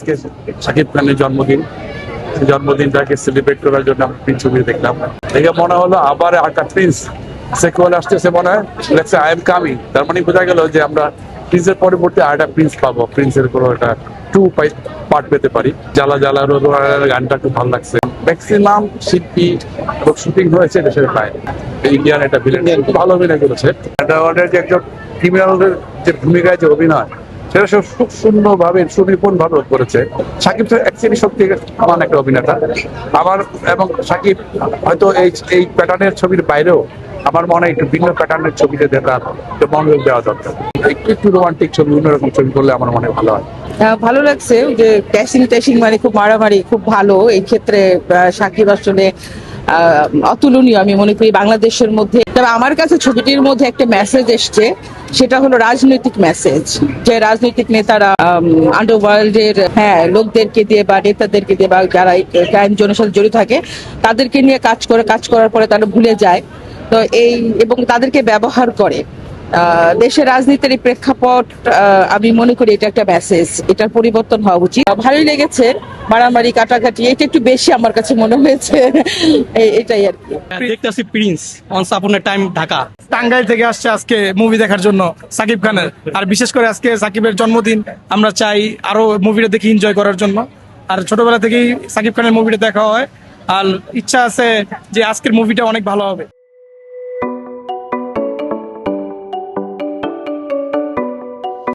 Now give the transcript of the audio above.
আজকে শাকিব খানের জন্মদিন, জন্মদিনটাকে সেলিব্রেট করার জন্য আমি প্রিন্স ছবি দেখলাম। দেখে মনে হলো আবার একটা প্রিন্স সেকুয়েল আসতেছে, মনে হয় লেটস আই এম কামিং। তার মানে বোঝা গেল যে আমরা প্রিন্সের পরবর্তী আরেকটা প্রিন্স পাবো, প্রিন্সের কোনো একটা পার্ট পেতে পারি। জ্বালা জ্বালা গানটা খুব ভালো লাগছে। ম্যাক্সিমাম শিল্পী শুটিং হয়েছে দেশের বাইরে। ইন্ডিয়ান একটা ভিলেন ভালো অভিনয় করেছে। এটা ওদের যে একজন ক্রিমিনালদের যে ভূমিকায় যে অভিনয়, সেটা সব খুব সুন্দরভাবে সুনিপুণ ভাবে করেছে। সাকিব অ্যাকচুয়ালি সত্যি আমার একটা অভিনেতা আমার, এবং সাকিব হয়তো এই প্যাটার্নের ছবির বাইরেও আমার মনে হয় একটু ভিন্ন প্যাটার্নের ছবিতে দেখার মনোযোগ দেওয়া দরকার। একটু রোমান্টিক ছবি, অন্যরকম ছবি করলে আমার মনে ভালো হয়। ভালো লাগছে যে ট্যাশিং মানে খুব মারামারি খুব ভালো এই ক্ষেত্রে। সাকিব আসলে অতুলনীয় আমি মনে করি বাংলাদেশের মধ্যে। তবে আমার কাছে ছবিটির মধ্যে একটা মেসেজ এসছে, সেটা হলো রাজনৈতিক মেসেজ, যে রাজনৈতিক নেতারা আন্ডারওয়ার্ল্ডের লোকদেরকে দিয়ে বা নেতাদেরকে দিয়ে বা যারা ক্রাইম জোনের সাথে জড়িত থাকে তাদেরকে নিয়ে কাজ করার পরে তারা ভুলে যায়। তো এবং তাদেরকে ব্যবহার করে। দেশের রাজনীতির এই প্রেক্ষাপট, আমি মনে করি এটা একটা মেসেজ, এটার পরিবর্তন হওয়া উচিত। ভালোই লেগেছে, মারামারি কাটাকাটি এটা একটু বেশি আমার কাছে মনে হয়েছে। এটাই আর কি। দেখতেছি প্রিন্স ওয়ান্স আপন এ টাইম ঢাকা। টাঙ্গাইল থেকে আসছে আজকে মুভি দেখার জন্য সাকিব খানের, আর বিশেষ করে আজকে সাকিবের জন্মদিন, আমরা চাই আরো মুভিটা দেখে এনজয় করার জন্য। আর ছোটবেলা থেকেই সাকিব খানের মুভিটা দেখা হয়, আর ইচ্ছা আছে যে আজকের মুভিটা অনেক ভালো হবে।